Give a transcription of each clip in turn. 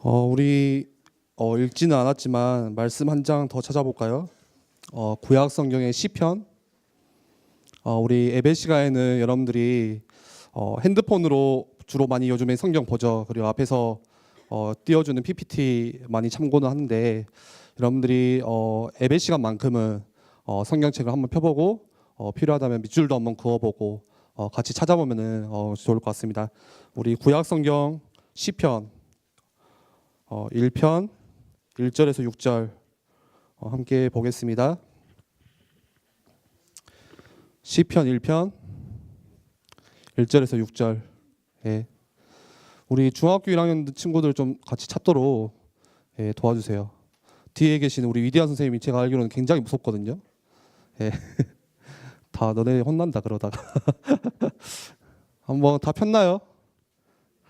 우리 읽지는 않았지만 말씀 한 장 더 찾아볼까요? 구약 성경의 시편. 우리 예배 시간에는 여러분들이 핸드폰으로 주로 많이 요즘에 성경 보죠. 그리고 앞에서 띄워주는 PPT 많이 참고는 하는데 여러분들이 예배 시간만큼은 성경책을 한번 펴보고 필요하다면 밑줄도 한번 그어보고 같이 찾아보면은 좋을 것 같습니다. 우리 구약 성경 시편 1편 1절에서 6절 함께 보겠습니다. 시편 1편 1절에서 6절. 예. 우리 중학교 1학년 친구들 좀 같이 찾도록 도와주세요. 뒤에 계시는 우리 위대한 선생님이 제가 알기로는 굉장히 무섭거든요. 예. 다 너네 혼난다 그러다가 한번 다 폈나요?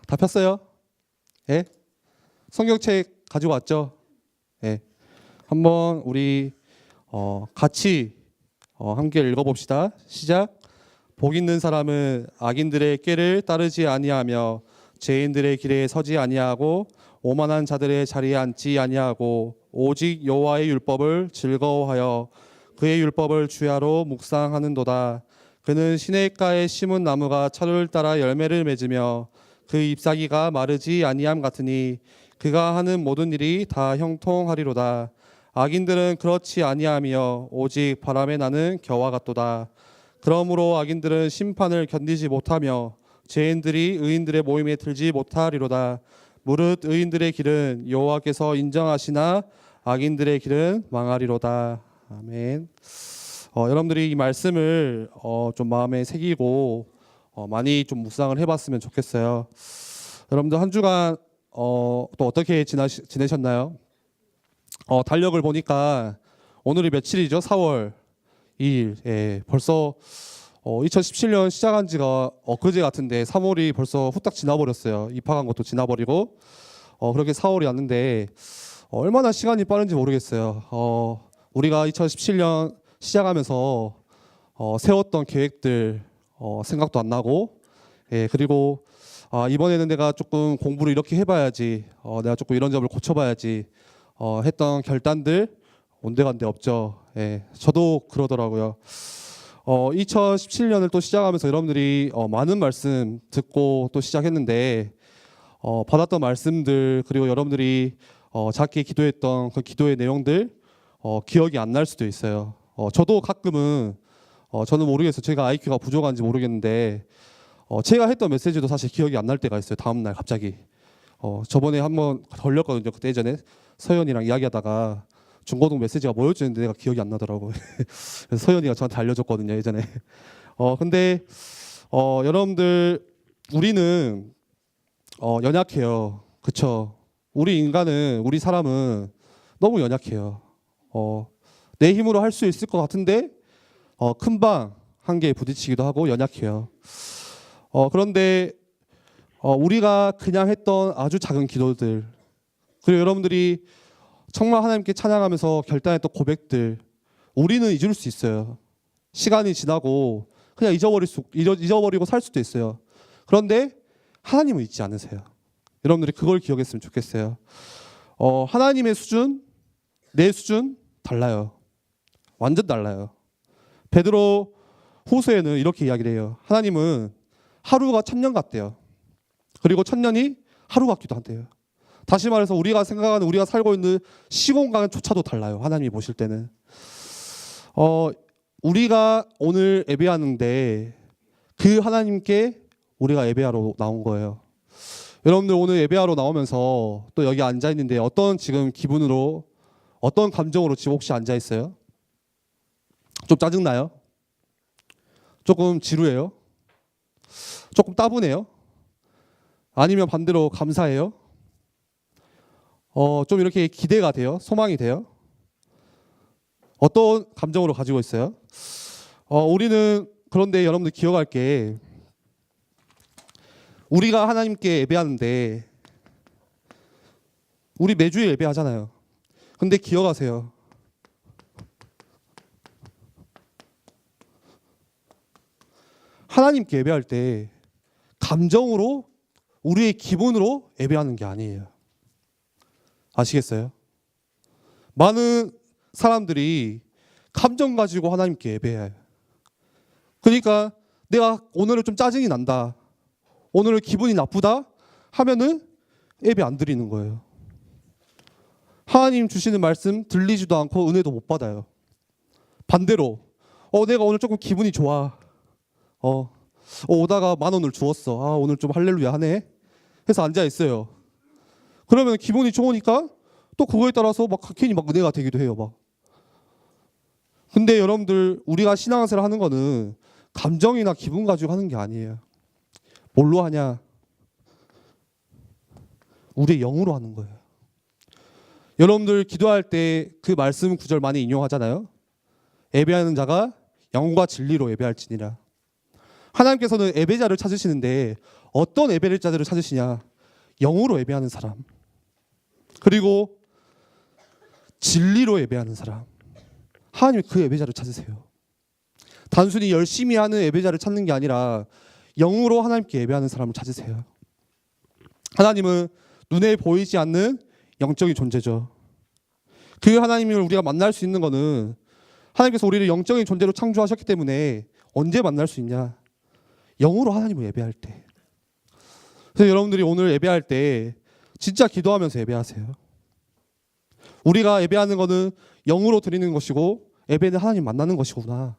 다 폈어요? 예? 성경책 가지고 왔죠? 예. 한번 우리 같이 함께 읽어봅시다. 시작. 복 있는 사람은 악인들의 꾀를 따르지 아니하며 죄인들의 길에 서지 아니하고 오만한 자들의 자리에 앉지 아니하고 오직 여호와의 율법을 즐거워하여 그의 율법을 주야로 묵상하는도다. 그는 시냇가에 심은 나무가 철을 따라 열매를 맺으며 그 잎사귀가 마르지 아니함 같으니 그가 하는 모든 일이 다 형통하리로다. 악인들은 그렇지 아니하며 오직 바람에 나는 겨와 같도다. 그러므로 악인들은 심판을 견디지 못하며 죄인들이 의인들의 모임에 들지 못하리로다. 무릇 의인들의 길은 여호와께서 인정하시나 악인들의 길은 망하리로다. 아멘. 여러분들이 이 말씀을 좀 마음에 새기고 많이 좀 묵상을 해봤으면 좋겠어요. 여러분들 한 주간 또 어떻게 지내셨나요? 달력을 보니까 오늘이 며칠이죠? 4월 2일. 예, 벌써 2017년 시작한 지가 엊그제 같은데 3월이 벌써 후딱 지나버렸어요. 입학한 것도 지나버리고 그렇게 4월이 왔는데 얼마나 시간이 빠른지 모르겠어요. 우리가 2017년 시작하면서 세웠던 계획들 생각도 안 나고, 예, 그리고 이번에는 내가 조금 공부를 이렇게 해봐야지, 내가 조금 이런 점을 고쳐봐야지 했던 결단들 온데간데 없죠. 예, 저도 그러더라고요. 2017년을 또 시작하면서 여러분들이 많은 말씀 듣고 또 시작했는데 받았던 말씀들 그리고 여러분들이 작게 기도했던 그 기도의 내용들 기억이 안 날 수도 있어요. 저도 가끔은 저는 모르겠어요. 제가 IQ가 부족한지 모르겠는데 제가 했던 메시지도 사실 기억이 안 날 때가 있어요. 다음날 갑자기. 저번에 한번 걸렸거든요. 그때 예전에 서현이랑 이야기하다가 중고등 메시지가 뭐였는데 내가 기억이 안 나더라고요. 그래서 서현이가 저한테 알려줬거든요. 예전에. 근데 여러분들 우리는 연약해요. 그쵸? 우리 사람은 너무 연약해요. 내 힘으로 할 수 있을 것 같은데 큰 방 한개에 부딪히기도 하고 연약해요. 그런데 우리가 그냥 했던 아주 작은 기도들 그리고 여러분들이 정말 하나님께 찬양하면서 결단했던 고백들 우리는 잊을 수 있어요. 시간이 지나고 그냥 잊어버리고 살 수도 있어요. 그런데 하나님은 잊지 않으세요. 여러분들이 그걸 기억했으면 좋겠어요. 하나님의 수준, 내 수준 달라요. 완전 달라요. 베드로 후서에는 이렇게 이야기를 해요. 하나님은 하루가 1000년 같대요. 그리고 1000년이 하루 같기도 한대요. 다시 말해서 우리가 생각하는 우리가 살고 있는 시공간조차도 달라요. 하나님이 보실 때는. 우리가 오늘 예배하는데 그 하나님께 우리가 예배하러 나온 거예요. 여러분들 오늘 예배하러 나오면서 또 여기 앉아 있는데 어떤 지금 기분으로 어떤 감정으로 지금 혹시 앉아 있어요? 좀 짜증나요? 조금 지루해요? 조금 따분해요? 아니면 반대로 감사해요? 좀 이렇게 기대가 돼요? 소망이 돼요? 어떤 감정으로 가지고 있어요? 우리는 그런데 여러분들 기억할 게 우리가 하나님께 예배하는데 우리 매주일 예배하잖아요. 근데 기억하세요. 하나님께 예배할 때 감정으로 우리의 기분으로 예배하는 게 아니에요. 아시겠어요? 많은 사람들이 감정 가지고 하나님께 예배해요. 그러니까 내가 오늘은 좀 짜증이 난다, 오늘은 기분이 나쁘다 하면은 예배 안 드리는 거예요. 하나님 주시는 말씀 들리지도 않고 은혜도 못 받아요. 반대로 내가 오늘 조금 기분이 좋아, 오다가 10,000원을 주었어, 오늘 좀 할렐루야 하네 해서 앉아 있어요. 그러면 기분이 좋으니까 또 그거에 따라서 막 괜히 막 은혜가 되기도 해요. 막. 근데 여러분들, 우리가 신앙생활 하는 거는 감정이나 기분 가지고 하는 게 아니에요. 뭘로 하냐? 우리의 영으로 하는 거예요. 여러분들 기도할 때 그 말씀 구절 많이 인용하잖아요. 예배하는 자가 영과 진리로 예배할지니라. 하나님께서는 예배자를 찾으시는데 어떤 예배자들을 찾으시냐? 영으로 예배하는 사람, 그리고 진리로 예배하는 사람. 하나님이 그 예배자를 찾으세요. 단순히 열심히 하는 예배자를 찾는 게 아니라 영으로 하나님께 예배하는 사람을 찾으세요. 하나님은 눈에 보이지 않는 영적인 존재죠. 그 하나님을 우리가 만날 수 있는 거는 하나님께서 우리를 영적인 존재로 창조하셨기 때문에 언제 만날 수 있냐? 영으로 하나님을 예배할 때. 그래서 여러분들이 오늘 예배할 때 진짜 기도하면서 예배하세요. 우리가 예배하는 거는 영으로 드리는 것이고 예배는 하나님 만나는 것이구나.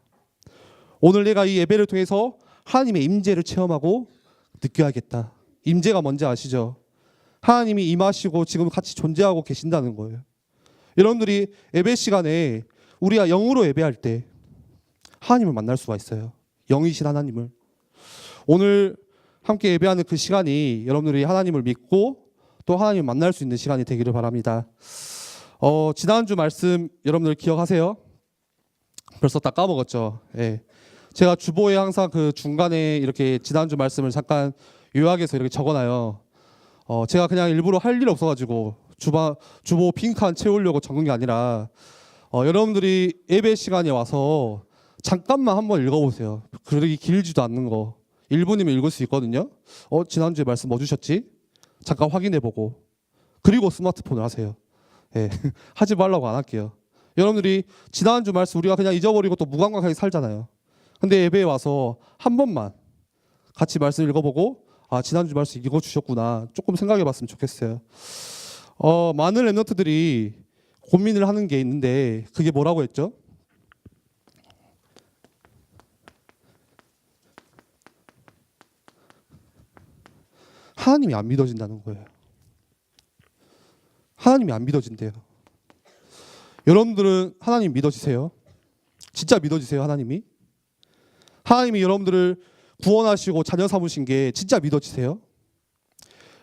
오늘 내가 이 예배를 통해서 하나님의 임재를 체험하고 느껴야겠다. 임재가 뭔지 아시죠? 하나님이 임하시고 지금 같이 존재하고 계신다는 거예요. 여러분들이 예배 시간에 우리가 영으로 예배할 때 하나님을 만날 수가 있어요. 영이신 하나님을. 오늘 함께 예배하는 그 시간이 여러분들이 하나님을 믿고 또 하나님을 만날 수 있는 시간이 되기를 바랍니다. 지난주 말씀 여러분들 기억하세요? 벌써 다 까먹었죠. 예. 제가 주보에 항상 그 중간에 이렇게 지난주 말씀을 잠깐 요약해서 이렇게 적어놔요. 제가 그냥 일부러 할 일 없어가지고 주보 빈칸 채우려고 적은 게 아니라 여러분들이 예배 시간에 와서 잠깐만 한번 읽어보세요. 그렇게 길지도 않는 거 1분이면 읽을 수 있거든요. 지난주에 말씀 뭐 주셨지? 잠깐 확인해보고 그리고 스마트폰을 하세요. 예. 하지 말라고 안 할게요. 여러분들이 지난주 말씀 우리가 그냥 잊어버리고 또 무감각하게 살잖아요. 근데 예배에 와서 한 번만 같이 말씀 읽어보고 지난주 말씀 읽어주셨구나 조금 생각해봤으면 좋겠어요. 많은 랩런트들이 고민을 하는 게 있는데 그게 뭐라고 했죠? 하나님이 안 믿어진다는 거예요. 하나님이 안 믿어진대요. 여러분들은 하나님 믿어지세요? 진짜 믿어지세요? 하나님이 여러분들을 구원하시고 자녀 삼으신 게 진짜 믿어지세요?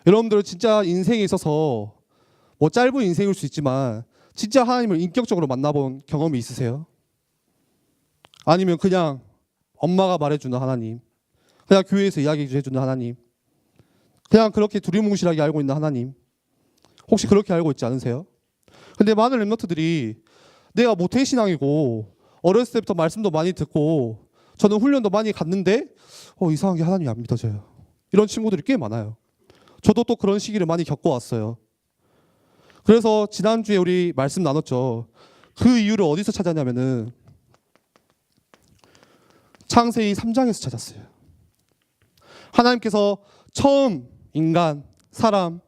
여러분들은 진짜 인생에 있어서 뭐 짧은 인생일 수 있지만 진짜 하나님을 인격적으로 만나본 경험이 있으세요? 아니면 그냥 엄마가 말해주는 하나님, 그냥 교회에서 이야기 해주는 하나님, 그냥 그렇게 두리뭉실하게 알고 있는 하나님, 혹시 그렇게 알고 있지 않으세요? 근데 많은 랩런트들이 내가 모태신앙이고 어렸을 때부터 말씀도 많이 듣고 저는 훈련도 많이 갔는데 이상하게 하나님이 안 믿어져요. 이런 친구들이 꽤 많아요. 저도 또 그런 시기를 많이 겪어왔어요. 그래서 지난주에 우리 말씀 나눴죠. 그 이유를 어디서 찾았냐면은 창세기 3장에서 찾았어요. 하나님께서 처음 인간, 사람,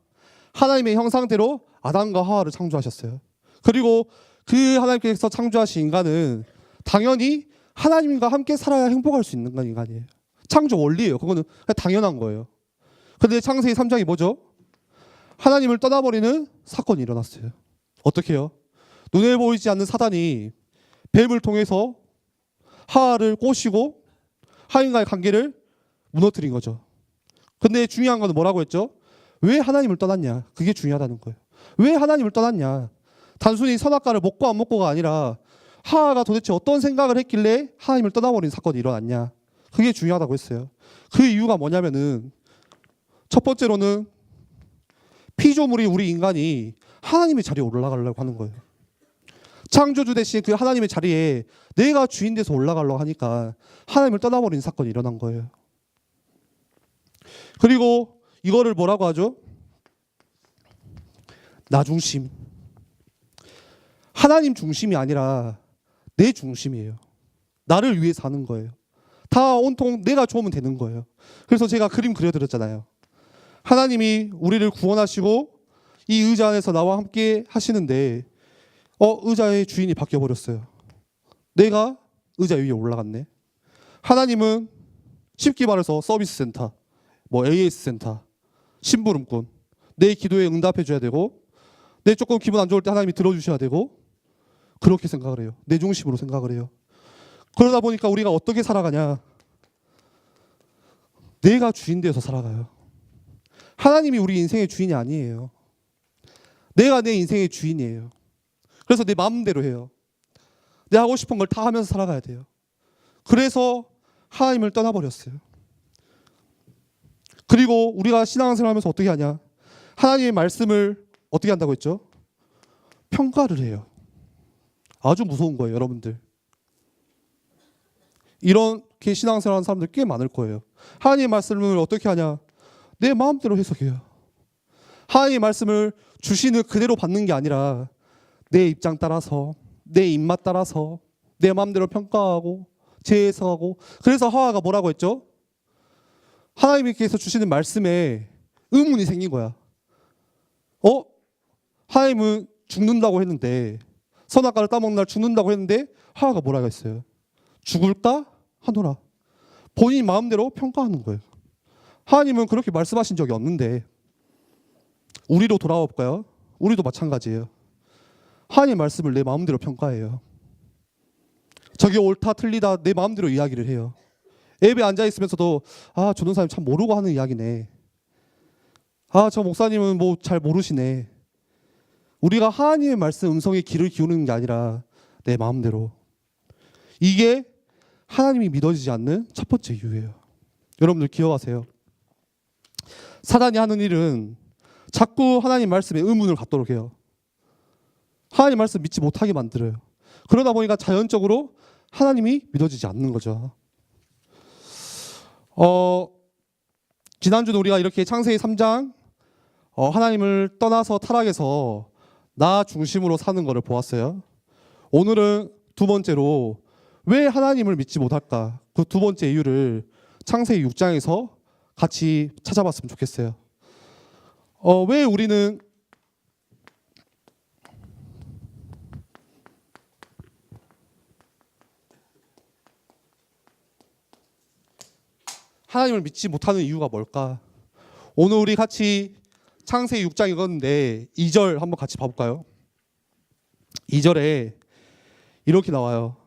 하나님의 형상대로 아담과 하와를 창조하셨어요. 그리고 그 하나님께서 창조하신 인간은 당연히 하나님과 함께 살아야 행복할 수 있는 인간이에요. 창조 원리예요. 그거는 당연한 거예요. 그런데 창세기 3장이 뭐죠? 하나님을 떠나버리는 사건이 일어났어요. 어떻게 해요? 눈에 보이지 않는 사단이 뱀을 통해서 하와를 꼬시고 하인과의 관계를 무너뜨린 거죠. 근데 중요한 건 뭐라고 했죠? 왜 하나님을 떠났냐? 그게 중요하다는 거예요. 왜 하나님을 떠났냐? 단순히 선악과를 먹고 안 먹고가 아니라 하와가 도대체 어떤 생각을 했길래 하나님을 떠나버린 사건이 일어났냐? 그게 중요하다고 했어요. 그 이유가 뭐냐면은 첫 번째로는 피조물이 우리 인간이 하나님의 자리에 올라가려고 하는 거예요. 창조주 대신 그 하나님의 자리에 내가 주인 돼서 올라가려고 하니까 하나님을 떠나버린 사건이 일어난 거예요. 그리고 이거를 뭐라고 하죠? 나 중심. 하나님 중심이 아니라 내 중심이에요. 나를 위해 사는 거예요. 다 온통 내가 좋으면 되는 거예요. 그래서 제가 그림 그려드렸잖아요. 하나님이 우리를 구원하시고 이 의자 안에서 나와 함께 하시는데 의자의 주인이 바뀌어버렸어요. 내가 의자 위에 올라갔네. 하나님은 쉽게 말해서 서비스 센터, 뭐 AS 센터, 심부름꾼. 내 기도에 응답해 줘야 되고, 내 조금 기분 안 좋을 때 하나님이 들어주셔야 되고, 그렇게 생각을 해요. 내 중심으로 생각을 해요. 그러다 보니까 우리가 어떻게 살아가냐? 내가 주인 되어서 살아가요. 하나님이 우리 인생의 주인이 아니에요. 내가 내 인생의 주인이에요. 그래서 내 마음대로 해요. 내가 하고 싶은 걸 다 하면서 살아가야 돼요. 그래서 하나님을 떠나버렸어요. 그리고 우리가 신앙생활 하면서 어떻게 하냐? 하나님의 말씀을 어떻게 한다고 했죠? 평가를 해요. 아주 무서운 거예요, 여러분들. 이렇게 신앙생활 하는 사람들 꽤 많을 거예요. 하나님의 말씀을 어떻게 하냐? 내 마음대로 해석해요. 하나님의 말씀을 주시는 그대로 받는 게 아니라 내 입장 따라서, 내 입맛 따라서 내 마음대로 평가하고 재해석하고. 그래서 하와가 뭐라고 했죠? 하나님께서 주시는 말씀에 의문이 생긴 거야. 하나님은 죽는다고 했는데, 선악과를 따먹는 날 죽는다고 했는데 하와가 뭐라고 했어요? 죽을까 하노라. 본인 마음대로 평가하는 거예요. 하나님은 그렇게 말씀하신 적이 없는데, 우리로 돌아와 볼까요? 우리도 마찬가지예요. 하나님 말씀을 내 마음대로 평가해요. 저게 옳다 틀리다 내 마음대로 이야기를 해요. 예배 앉아 있으면서도 저 전도사님 참 모르고 하는 이야기네. 저 목사님은 뭐 잘 모르시네. 우리가 하나님의 말씀 음성에 귀를 기울이는 게 아니라 내 마음대로. 이게 하나님이 믿어지지 않는 첫 번째 이유예요. 여러분들 기억하세요. 사단이 하는 일은 자꾸 하나님 말씀에 의문을 갖도록 해요. 하나님 말씀 믿지 못하게 만들어요. 그러다 보니까 자연적으로 하나님이 믿어지지 않는 거죠. 지난주도 우리가 이렇게 창세기 3장 하나님을 떠나서 타락해서 나 중심으로 사는 것을 보았어요. 오늘은 두 번째로 왜 하나님을 믿지 못할까? 그 두 번째 이유를 창세기 6장에서 같이 찾아봤으면 좋겠어요. 왜 우리는 하나님을 믿지 못하는 이유가 뭘까? 오늘 우리 같이 창세기 6장 읽었는데 2절 한번 같이 봐볼까요? 2절에 이렇게 나와요.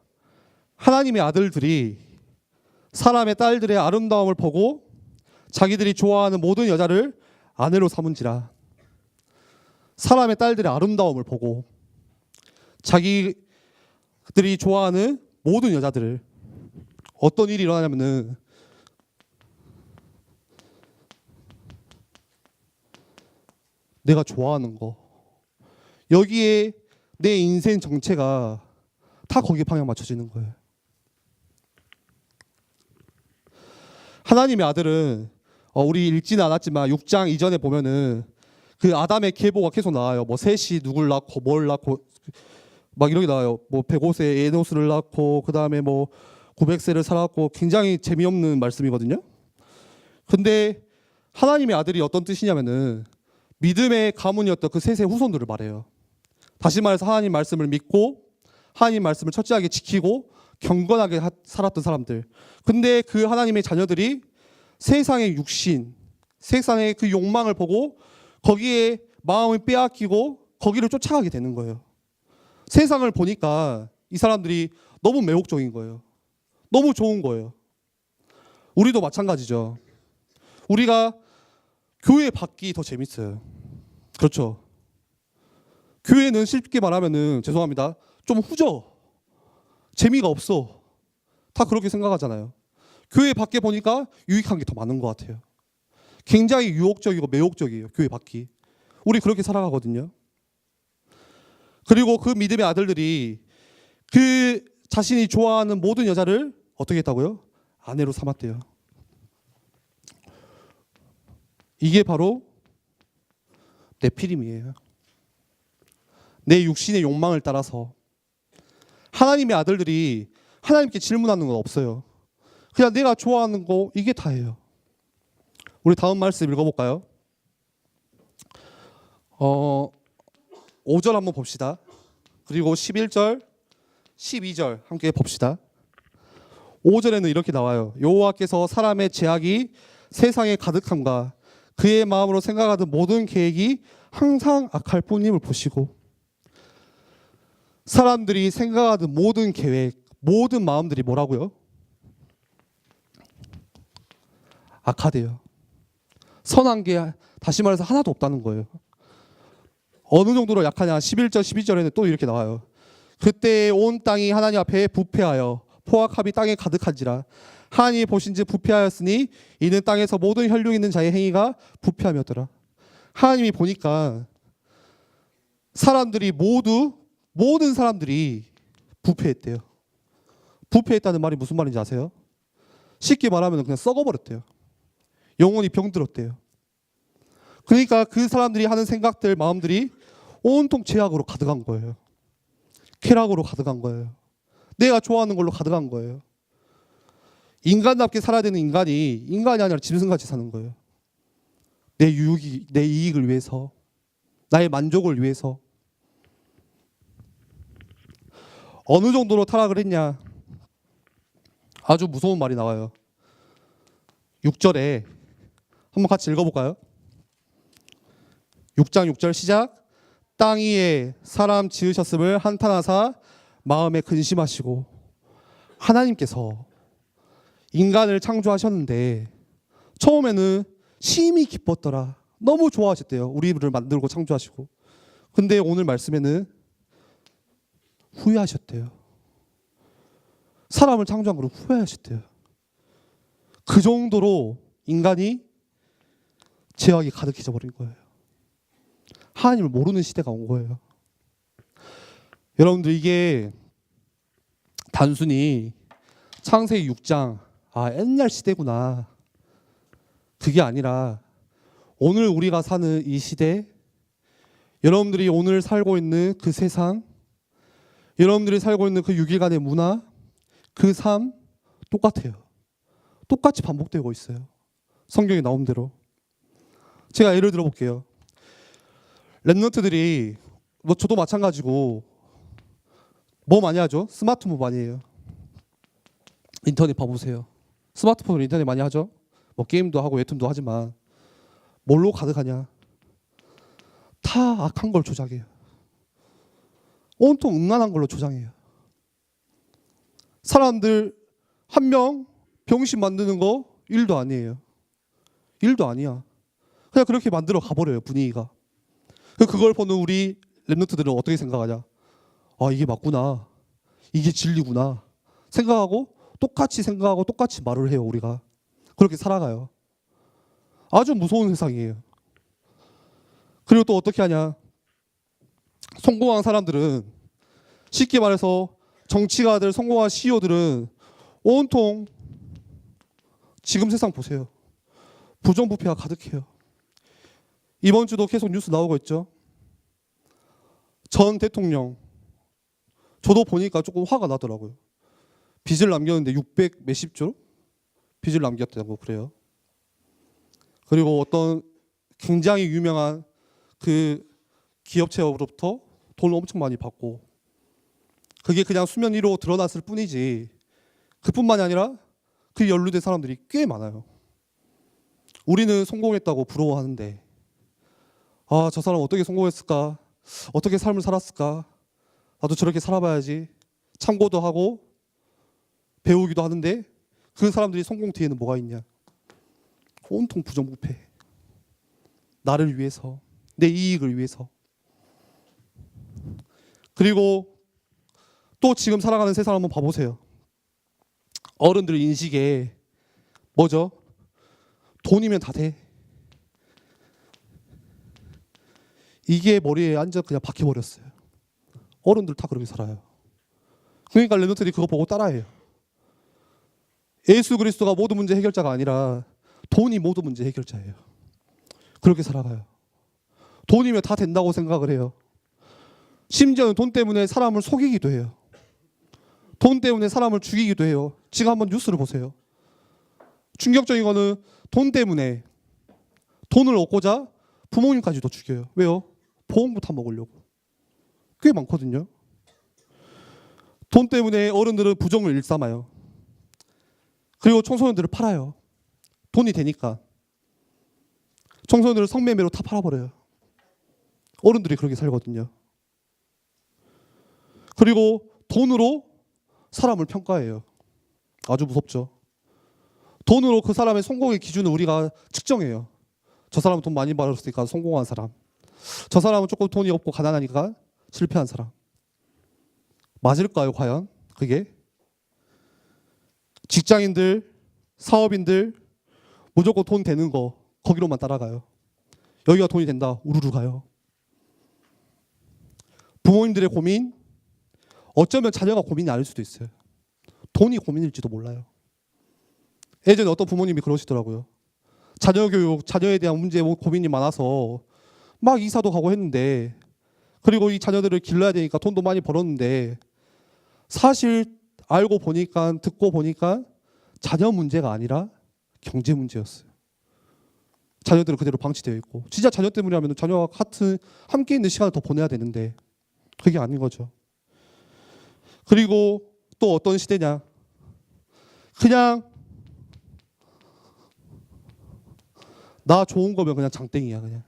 하나님의 아들들이 사람의 딸들의 아름다움을 보고 자기들이 좋아하는 모든 여자를 아내로 삼은지라. 사람의 딸들의 아름다움을 보고 자기들이 좋아하는 모든 여자들을. 어떤 일이 일어나냐면은 내가 좋아하는 거, 여기에 내 인생 정체가 다 거기에 방향 맞춰지는 거예요. 하나님의 아들은 우리 읽지는 않았지만 6장 이전에 보면은 그 아담의 계보가 계속 나와요. 뭐 셋이 누굴 낳고 뭘 낳고 막 이렇게 나와요. 뭐 105세 에노스를 낳고 그 다음에 뭐 900세를 살았고. 굉장히 재미없는 말씀이거든요. 근데 하나님의 아들이 어떤 뜻이냐면은 믿음의 가문이었던 그 셋의 후손들을 말해요. 다시 말해서 하나님 말씀을 믿고 하나님 말씀을 철저하게 지키고 경건하게 살았던 사람들. 근데 그 하나님의 자녀들이 세상의 육신, 세상의 그 욕망을 보고 거기에 마음을 빼앗기고 거기를 쫓아가게 되는 거예요. 세상을 보니까 이 사람들이 너무 매혹적인 거예요. 너무 좋은 거예요. 우리도 마찬가지죠. 우리가 교회 밖이 더 재밌어요. 그렇죠. 교회는 쉽게 말하면은 죄송합니다. 좀 후져. 재미가 없어. 다 그렇게 생각하잖아요. 교회 밖에 보니까 유익한 게 더 많은 것 같아요. 굉장히 유혹적이고 매혹적이에요. 교회 밖이. 우리 그렇게 살아가거든요. 그리고 그 믿음의 아들들이 그 자신이 좋아하는 모든 여자를 어떻게 했다고요? 아내로 삼았대요. 이게 바로 네피림이에요. 내 육신의 욕망을 따라서. 하나님의 아들들이 하나님께 질문하는 건 없어요. 그냥 내가 좋아하는 거 이게 다예요. 우리 다음 말씀 읽어볼까요? 5절 한번 봅시다. 그리고 11절, 12절 함께 봅시다. 5절에는 이렇게 나와요. 여호와께서 사람의 죄악이 세상에 가득함과 그의 마음으로 생각하던 모든 계획이 항상 악할 뿐임을 보시고. 사람들이 생각하던 모든 계획, 모든 마음들이 뭐라고요? 악하대요. 선한 게 다시 말해서 하나도 없다는 거예요. 어느 정도로 약하냐? 11절, 12절에는 또 이렇게 나와요. 그때 온 땅이 하나님 앞에 부패하여 포악함이 땅에 가득한지라. 하나님이 보신즉 부패하였으니 이는 땅에서 모든 혈육 있는 자의 행위가 부패함이었더라. 하나님이 보니까 사람들이 모든 사람들이 부패했대요. 부패했다는 말이 무슨 말인지 아세요? 쉽게 말하면 그냥 썩어버렸대요. 영혼이 병들었대요. 그러니까 그 사람들이 하는 생각들, 마음들이 온통 죄악으로 가득한 거예요. 쾌락으로 가득한 거예요. 내가 좋아하는 걸로 가득한 거예요. 인간답게 살아야 되는 인간이 아니라 짐승같이 사는 거예요. 내 유익이, 내 이익을 위해서, 나의 만족을 위해서. 어느 정도로 타락을 했냐? 아주 무서운 말이 나와요. 6절에 한번 같이 읽어볼까요? 6장 6절 시작. 땅 위에 사람 지으셨음을 한탄하사 마음에 근심하시고. 하나님께서 인간을 창조하셨는데 처음에는 심히 기뻤더라. 너무 좋아하셨대요. 우리를 만들고 창조하시고. 근데 오늘 말씀에는 후회하셨대요. 사람을 창조한 걸 후회하셨대요. 그 정도로 인간이 죄악이 가득해져 버린 거예요. 하나님을 모르는 시대가 온 거예요. 여러분들, 이게 단순히 창세기 6장 옛날 시대구나, 그게 아니라 오늘 우리가 사는 이 시대, 여러분들이 오늘 살고 있는 그 세상, 여러분들이 살고 있는 그 6일간의 문화, 그 삶 똑같아요. 똑같이 반복되고 있어요. 성경에 나온 대로. 제가 예를 들어 볼게요. 랩런트들이 저도 마찬가지고 뭐 많이 하죠? 스마트폰 많이 해요. 인터넷 봐보세요. 스마트폰으로 인터넷 많이 하죠? 뭐 게임도 하고 웹툰도 하지만 뭘로 가득하냐? 다 악한 걸 조작해요. 온통 음란한 걸로 조장해요. 사람들 한 명 병신 만드는 거 일도 아니에요. 일도 아니야. 그냥 그렇게 만들어 가버려요, 분위기가. 그걸 보는 우리 랩런트들은 어떻게 생각하냐? 이게 맞구나. 이게 진리구나. 생각하고 똑같이 말을 해요, 우리가. 그렇게 살아가요. 아주 무서운 세상이에요. 그리고 또 어떻게 하냐? 성공한 사람들은, 쉽게 말해서 정치가들, 성공한 CEO들은 온통 지금 세상 보세요. 부정부패가 가득해요. 이번 주도 계속 뉴스 나오고 있죠. 전 대통령, 저도 보니까 조금 화가 나더라고요. 빚을 남겼는데 600 몇십조 빚을 남겼다고 그래요. 그리고 어떤 굉장히 유명한 그 기업체로부터 돈을 엄청 많이 받고, 그게 그냥 수면 위로 드러났을 뿐이지 그뿐만이 아니라 그 연루된 사람들이 꽤 많아요. 우리는 성공했다고 부러워하는데 저 사람 어떻게 성공했을까? 어떻게 삶을 살았을까? 나도 저렇게 살아봐야지. 참고도 하고 배우기도 하는데 그 사람들이 성공 뒤에는 뭐가 있냐? 온통 부정부패. 나를 위해서, 내 이익을 위해서. 그리고 또 지금 살아가는 세상 한번 봐보세요. 어른들 인식에 뭐죠? 돈이면 다 돼. 이게 머리에 완전 그냥 박혀버렸어요. 어른들 다 그렇게 살아요. 그러니까 랩런트들이 그거 보고 따라해요. 예수 그리스도가 모든 문제 해결자가 아니라 돈이 모든 문제 해결자예요. 그렇게 살아가요. 돈이면 다 된다고 생각을 해요. 심지어는 돈 때문에 사람을 속이기도 해요. 돈 때문에 사람을 죽이기도 해요. 지금 한번 뉴스를 보세요. 충격적인 거는 돈 때문에 돈을 얻고자 부모님까지도 죽여요. 왜요? 보험부 타먹으려고. 꽤 많거든요. 돈 때문에 어른들은 부정을 일삼아요. 그리고 청소년들을 팔아요. 돈이 되니까. 청소년들을 성매매로 다 팔아버려요. 어른들이 그렇게 살거든요. 그리고 돈으로 사람을 평가해요. 아주 무섭죠. 돈으로 그 사람의 성공의 기준을 우리가 측정해요. 저 사람은 돈 많이 벌었으니까 성공한 사람. 저 사람은 조금 돈이 없고 가난하니까 실패한 사람. 맞을까요, 과연? 그게? 직장인들, 사업인들 무조건 돈 되는 거 거기로만 따라가요. 여기가 돈이 된다, 우르르 가요. 부모님들의 고민, 어쩌면 자녀가 고민이 아닐 수도 있어요. 돈이 고민일지도 몰라요. 예전에 어떤 부모님이 그러시더라고요. 자녀 교육, 자녀에 대한 문제 고민이 많아서 막 이사도 가고 했는데, 그리고 이 자녀들을 길러야 되니까 돈도 많이 벌었는데, 사실 알고 보니까, 듣고 보니까 자녀 문제가 아니라 경제 문제였어요. 자녀들은 그대로 방치되어 있고, 진짜 자녀 때문이라면 자녀와 같은 함께 있는 시간을 더 보내야 되는데 그게 아닌 거죠. 그리고 또 어떤 시대냐, 그냥 나 좋은 거면 그냥 장땡이야. 그냥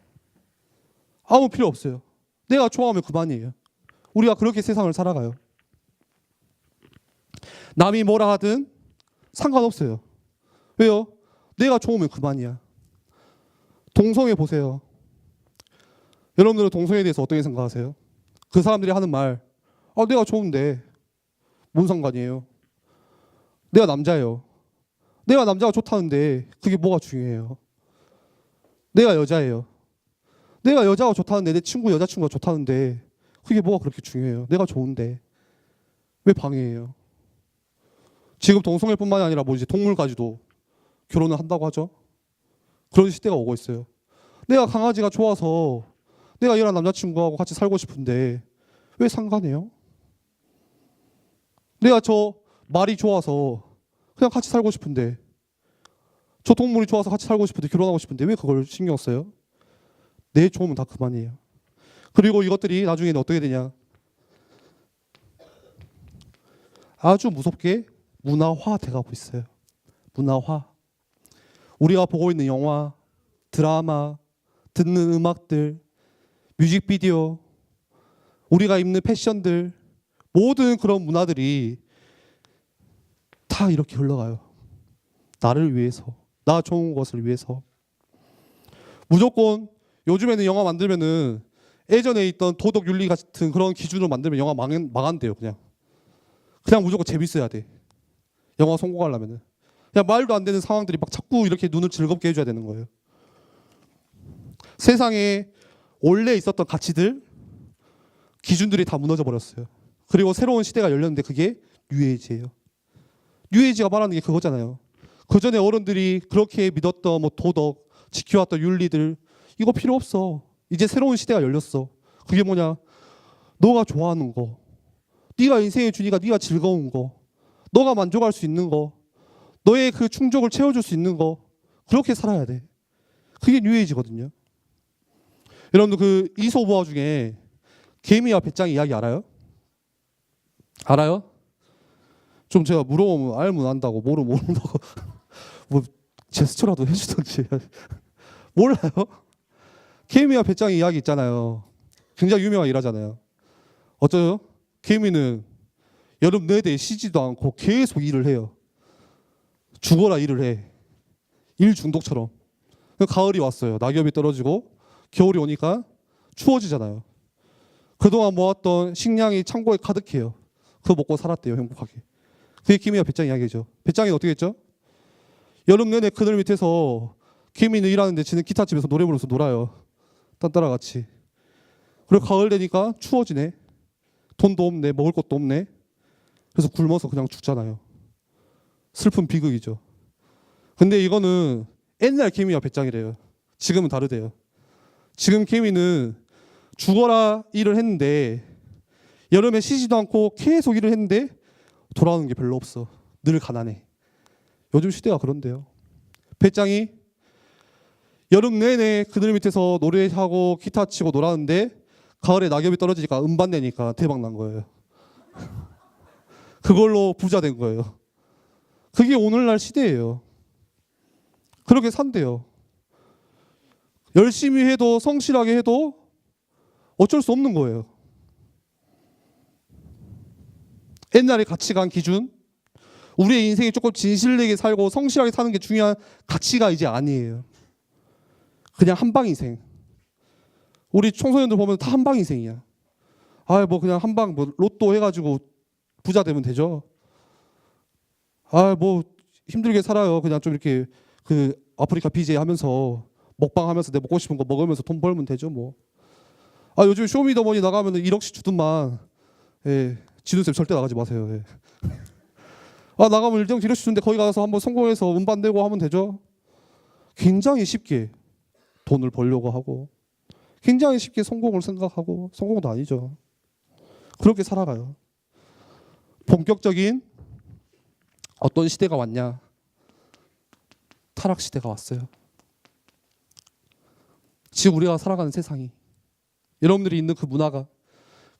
아무 필요 없어요. 내가 좋아하면 그만이에요. 우리가 그렇게 세상을 살아가요. 남이 뭐라 하든 상관없어요. 왜요? 내가 좋으면 그만이야. 동성애 보세요. 여러분들은 동성애에 대해서 어떻게 생각하세요? 그 사람들이 하는 말, 내가 좋은데 뭔 상관이에요? 내가 남자예요. 내가 남자가 좋다는데 그게 뭐가 중요해요? 내가 여자예요. 내가 여자가 좋다는데, 내 친구 여자친구가 좋다는데 그게 뭐가 그렇게 중요해요? 내가 좋은데 왜 방해해요? 지금 동성애뿐만이 아니라 뭐 이제 동물까지도 결혼을 한다고 하죠. 그런 시대가 오고 있어요. 내가 강아지가 좋아서 내가 얘랑 남자친구하고 같이 살고 싶은데 왜 상관해요? 내가 저 말이 좋아서 그냥 같이 살고 싶은데, 저 동물이 좋아서 같이 살고 싶은데, 결혼하고 싶은데 왜 그걸 신경 써요? 내 좋으면 다 그만이에요. 그리고 이것들이 나중에는 어떻게 되냐, 아주 무섭게 문화화돼 가고 있어요. 문화화. 우리가 보고 있는 영화, 드라마, 듣는 음악들, 뮤직비디오, 우리가 입는 패션들, 모든 그런 문화들이 다 이렇게 흘러가요. 나를 위해서, 나 좋은 것을 위해서. 무조건 요즘에는 영화 만들면은 예전에 있던 도덕 윤리 같은 그런 기준으로 만들면 영화 망한대요. 그냥 무조건 재밌어야 돼. 영화 성공하려면은 그냥 말도 안 되는 상황들이 막 자꾸 이렇게 눈을 즐겁게 해줘야 되는 거예요. 세상에 원래 있었던 가치들, 기준들이 다 무너져 버렸어요. 그리고 새로운 시대가 열렸는데 그게 뉴에이지예요. 뉴에이지가 말하는 게 그거잖아요. 그 전에 어른들이 그렇게 믿었던 뭐 도덕, 지켜왔던 윤리들, 이거 필요 없어. 이제 새로운 시대가 열렸어. 그게 뭐냐? 너가 좋아하는 거, 네가 인생에 주니까 네가 즐거운 거, 너가 만족할 수 있는 거, 너의 그 충족을 채워줄 수 있는 거, 그렇게 살아야 돼. 그게 뉴에이지거든요. 여러분들 그 이솝우화 중에 개미와 배짱이 이야기 알아요? 알아요? 좀 제가 물어보면 알면 안다고, 모른다고 뭐 제스처라도 해주던지. 몰라요? 개미와 배짱이 이야기 있잖아요. 굉장히 유명한 일하잖아요. 어쩌요? 개미는 여름 내내 쉬지도 않고 계속 일을 해요. 죽어라 일을 해. 일 중독처럼. 가을이 왔어요. 낙엽이 떨어지고 겨울이 오니까 추워지잖아요. 그동안 모았던 식량이 창고에 가득해요. 그거 먹고 살았대요, 행복하게. 그게 개미와 배짱 이야기죠. 배짱이는 어떻게 했죠? 여름 내내 그늘 밑에서, 개미는 일하는데 지는 기타집에서 노래 부르면서 놀아요. 딴따라 같이. 그리고 가을 되니까 추워지네. 돈도 없네. 먹을 것도 없네. 그래서 굶어서 그냥 죽잖아요. 슬픈 비극이죠. 근데 이거는 옛날 개미와 배짱이래요. 지금은 다르대요. 지금 개미는 죽어라 일을 했는데 여름에 쉬지도 않고 계속 일을 했는데 돌아오는 게 별로 없어. 늘 가난해. 요즘 시대가 그런데요. 배짱이 여름 내내 그늘 밑에서 노래하고 기타 치고 놀았는데 가을에 낙엽이 떨어지니까 음반 내니까 대박 난 거예요. 그걸로 부자 된 거예요. 그게 오늘날 시대예요. 그렇게 산대요. 열심히 해도 성실하게 해도 어쩔 수 없는 거예요. 옛날의 가치관 기준, 우리의 인생이 조금 진실되게 살고 성실하게 사는 게 중요한 가치가 이제 아니에요. 그냥 한방 인생. 우리 청소년들 보면 다 한방 인생이야. 아, 뭐 그냥 한방 뭐 로또 해가지고 부자 되면 되죠. 아, 뭐 힘들게 살아요. 그냥 좀 이렇게 그 아프리카 BJ 하면서 먹방 하면서 내 먹고 싶은 거 먹으면서 돈 벌면 되죠 뭐. 아, 요즘 쇼미더머니 나가면 1억씩 주던만. 예, 지눈쌤 절대 나가지 마세요. 예. 아, 나가면 1억씩 주는데 거기 가서 한번 성공해서 음반 내고 하면 되죠. 굉장히 쉽게 돈을 벌려고 하고 굉장히 쉽게 성공을 생각하고 성공도 아니죠. 그렇게 살아가요. 본격적인 어떤 시대가 왔냐? 타락 시대가 왔어요. 지금 우리가 살아가는 세상이, 여러분들이 있는 그 문화가,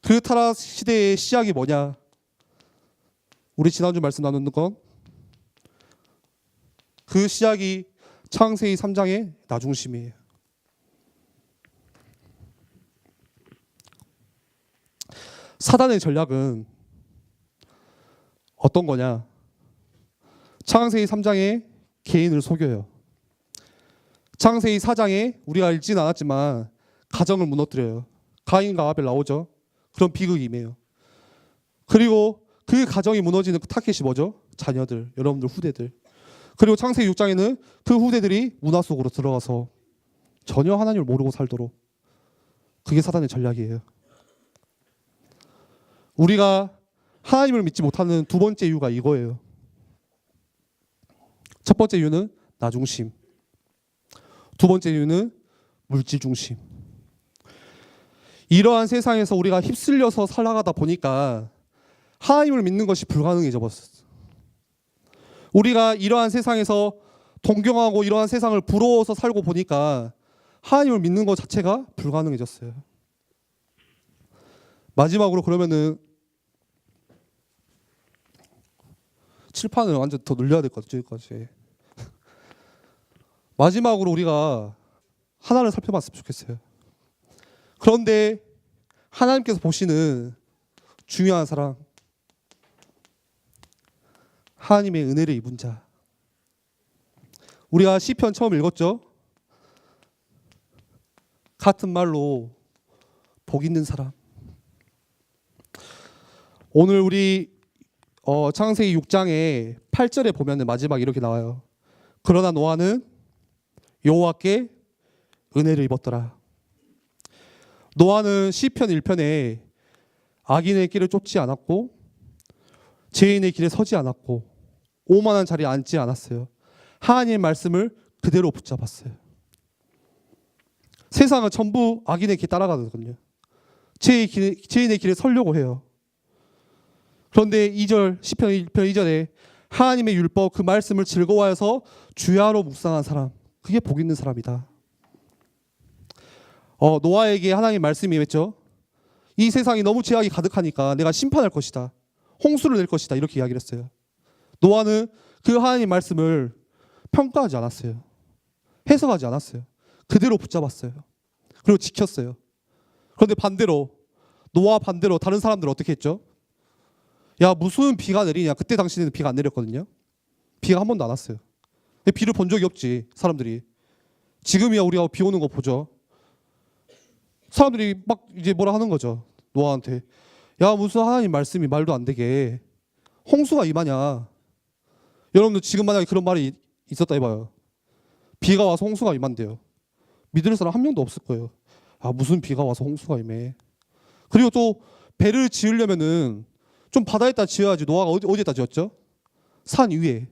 그 타락 시대의 시작이 뭐냐? 우리 지난주 말씀 나누는 건 그 시작이 창세기 3장의 나중심이에요. 사단의 전략은 어떤 거냐? 창세기 3장에 개인을 속여요. 창세기 4장에 우리가 읽지는 않았지만 가정을 무너뜨려요. 가인과 아벨 나오죠. 그런 비극이 임해요. 그리고 그 가정이 무너지는 그 타겟이 뭐죠? 자녀들, 여러분들 후대들. 그리고 창세기 6장에는 그 후대들이 문화 속으로 들어가서 전혀 하나님을 모르고 살도록. 그게 사단의 전략이에요. 우리가 하나님을 믿지 못하는 두 번째 이유가 이거예요. 첫 번째 이유는 나 중심. 두 번째 이유는 물질 중심. 이러한 세상에서 우리가 휩쓸려서 살아가다 보니까 하나님을 믿는 것이 불가능해져 버렸어요. 우리가 이러한 세상에서 동경하고 이러한 세상을 부러워서 살고 보니까 하나님을 믿는 것 자체가 불가능해졌어요. 마지막으로 그러면은 칠판을 완전 더 늘려야 될 것 같아요. 여기까지. 마지막으로 우리가 하나를 살펴봤으면 좋겠어요. 그런데 하나님께서 보시는 중요한 사람, 하나님의 은혜를 입은 자. 우리가 시편 처음 읽었죠? 같은 말로 복 있는 사람. 오늘 우리 창세기 6장에 8절에 보면 마지막 이렇게 나와요. 그러나 노아는 여호와께 은혜를 입었더라. 노아는 시편 1편에 악인의 길을 쫓지 않았고 죄인의 길에 서지 않았고 오만한 자리에 앉지 않았어요. 하나님의 말씀을 그대로 붙잡았어요. 세상은 전부 악인의 길 따라가거든요. 죄인의 길에 서려고 해요. 그런데 2절 시편 1편 2절에 하나님의 율법 그 말씀을 즐거워해서 주야로 묵상한 사람, 그게 복 있는 사람이다. 노아에게 하나님의 말씀이 임했죠. 이 세상이 너무 죄악이 가득하니까 내가 심판할 것이다. 홍수를 낼 것이다. 이렇게 이야기를 했어요. 노아는 그 하나님 말씀을 평가하지 않았어요. 해석하지 않았어요. 그대로 붙잡았어요. 그리고 지켰어요. 그런데 반대로 노아 반대로 다른 사람들은 어떻게 했죠? 야, 무슨 비가 내리냐. 그때 당시에는 비가 안 내렸거든요. 비가 한 번도 안 왔어요. 비를 본 적이 없지 사람들이. 지금이야 우리가 비 오는 거 보죠. 사람들이 막 이제 뭐라 하는 거죠. 노아한테. 야, 무슨 하나님 말씀이 말도 안 되게 홍수가 임하냐. 여러분들 지금 만약에 그런 말이 있었다 해봐요. 비가 와서 홍수가 임한대요. 믿을 사람 한 명도 없을 거예요. 아, 무슨 비가 와서 홍수가 임해. 그리고 또 배를 지으려면은 좀 바다에다 지어야지. 노아가 어디에다 지었죠? 산 위에.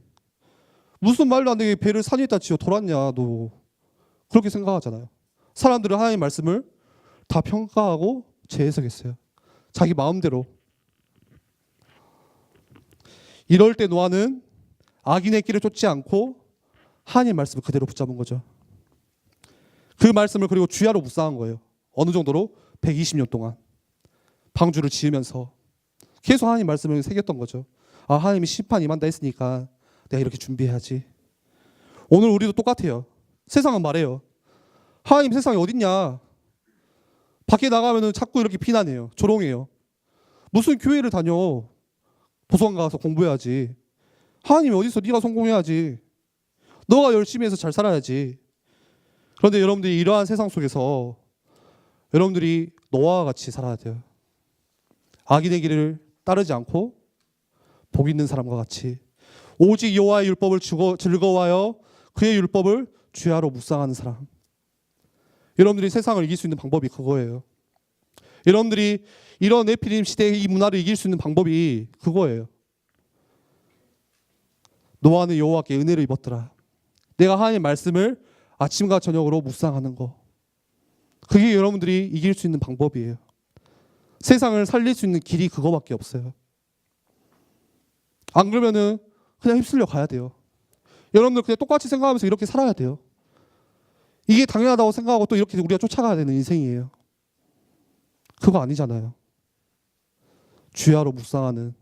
무슨 말도 안 되게 배를 산 위에다 지어 돌았냐 너. 그렇게 생각하잖아요. 사람들은 하나님 말씀을 다 평가하고 재해석했어요. 자기 마음대로. 이럴 때 노아는 악인의 길을 쫓지 않고 하나님의 말씀을 그대로 붙잡은 거죠. 그 말씀을 그리고 주야로 묵상한 거예요. 어느 정도로? 120년 동안 방주를 지으면서 계속 하나님 말씀을 새겼던 거죠. 아, 하나님이 심판 임한다 했으니까 내가 이렇게 준비해야지. 오늘 우리도 똑같아요. 세상은 말해요. 하나님 세상에 어딨냐? 밖에 나가면 자꾸 이렇게 비난해요. 조롱해요. 무슨 교회를 다녀? 도서관 가서 공부해야지. 하나님이 어디 있어? 네가 성공해야지. 너가 열심히 해서 잘 살아야지. 그런데 여러분들이 이러한 세상 속에서 여러분들이 노아와 같이 살아야 돼요. 악인의 길을 따르지 않고 복 있는 사람과 같이 오직 여호와의 율법을 즐거워하여 그의 율법을 주야로 묵상하는 사람. 여러분들이 세상을 이길 수 있는 방법이 그거예요. 여러분들이 이런 네피림 시대의 이 문화를 이길 수 있는 방법이 그거예요. 노아는 여호와께 은혜를 입었더라. 내가 하나님의 말씀을 아침과 저녁으로 묵상하는 거. 그게 여러분들이 이길 수 있는 방법이에요. 세상을 살릴 수 있는 길이 그거밖에 없어요. 안 그러면은 그냥 휩쓸려 가야 돼요. 여러분들 그냥 똑같이 생각하면서 이렇게 살아야 돼요. 이게 당연하다고 생각하고 또 이렇게 우리가 쫓아가야 되는 인생이에요. 그거 아니잖아요. 주야로 묵상하는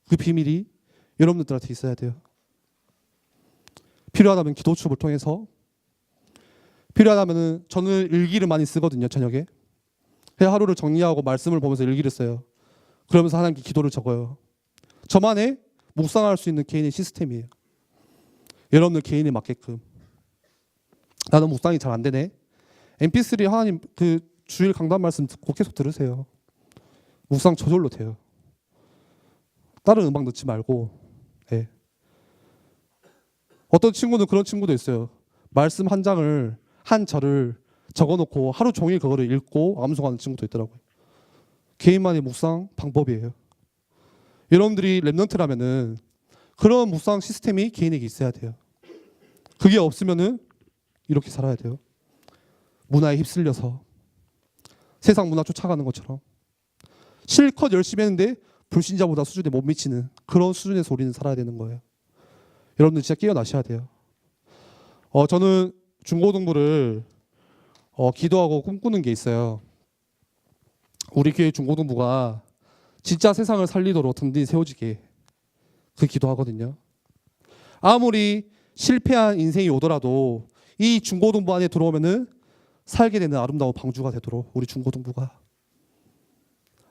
그 비밀이 여러분들한테 있어야 돼요. 필요하다면 기도첩을 통해서, 필요하다면 저는 일기를 많이 쓰거든요. 저녁에 하루를 정리하고 말씀을 보면서 일기를 써요. 그러면서 하나님께 기도를 적어요. 저만의 묵상할 수 있는 개인의 시스템이에요. 여러분들 개인에 맞게끔. 나는 묵상이 잘 안 되네. MP3 하나님 그 주일 강단 말씀 듣고 계속 들으세요. 묵상 저절로 돼요. 다른 음악 넣지 말고. 네. 어떤 친구는 그런 친구도 있어요. 말씀 한 장을, 한 절을 적어놓고 하루 종일 그거를 읽고 암송하는 친구도 있더라고요. 개인만의 묵상 방법이에요. 여러분들이 랩넌트라면은 그런 묵상 시스템이 개인에게 있어야 돼요. 그게 없으면은 이렇게 살아야 돼요. 문화에 휩쓸려서 세상 문화 쫓아가는 것처럼 실컷 열심히 했는데 불신자보다 수준에 못 미치는 그런 수준에서 우리는 살아야 되는 거예요. 여러분들 진짜 깨어나셔야 돼요. 저는 중고등부를 기도하고 꿈꾸는 게 있어요. 우리 교회 중고등부가 진짜 세상을 살리도록 든든히 세워지게 그 기도하거든요. 아무리 실패한 인생이 오더라도 이 중고등부 안에 들어오면은 살게 되는 아름다운 방주가 되도록 우리 중고등부가,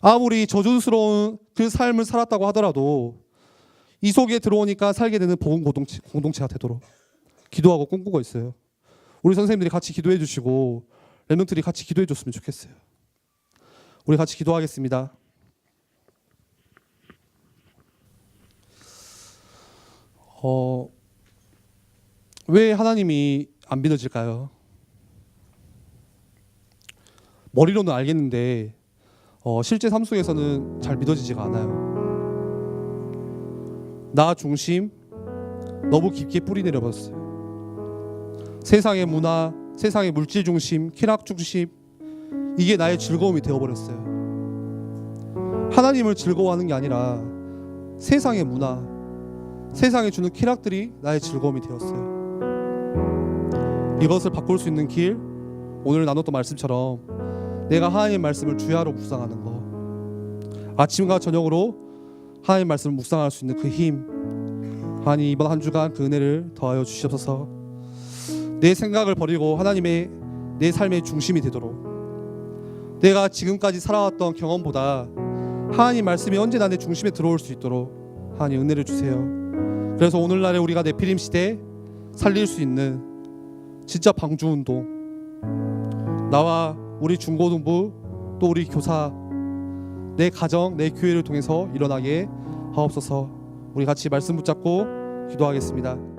아무리 저주스러운 그 삶을 살았다고 하더라도 이 속에 들어오니까 살게 되는 복음 공동체가 되도록 기도하고 꿈꾸고 있어요. 우리 선생님들이 같이 기도해 주시고 랩런트들이 같이 기도해 줬으면 좋겠어요. 우리 같이 기도하겠습니다. 왜 하나님이 안 믿어질까요? 머리로는 알겠는데 실제 삶 속에서는 잘 믿어지지가 않아요. 나 중심 너무 깊게 뿌리 내려봤어요. 세상의 문화, 세상의 물질 중심, 쾌락 중심, 이게 나의 즐거움이 되어버렸어요. 하나님을 즐거워하는 게 아니라 세상의 문화, 세상에 주는 쾌락들이 나의 즐거움이 되었어요. 이것을 바꿀 수 있는 길, 오늘 나눴던 말씀처럼 내가 하나님의 말씀을 주야로 묵상하는 거, 아침과 저녁으로 하나님의 말씀을 묵상할 수 있는 그 힘, 하나님 이번 한 주간 그 은혜를 더하여 주시옵소서. 내 생각을 버리고 하나님의 내 삶의 중심이 되도록, 내가 지금까지 살아왔던 경험보다 하나님 말씀이 언제나 내 중심에 들어올 수 있도록 하나님 은혜를 주세요. 그래서 오늘날에 우리가 네피림 시대 살릴 수 있는 진짜 방주운동, 나와 우리 중고등부 또 우리 교사, 내 가정, 내 교회를 통해서 일어나게 하옵소서. 우리 같이 말씀 붙잡고 기도하겠습니다.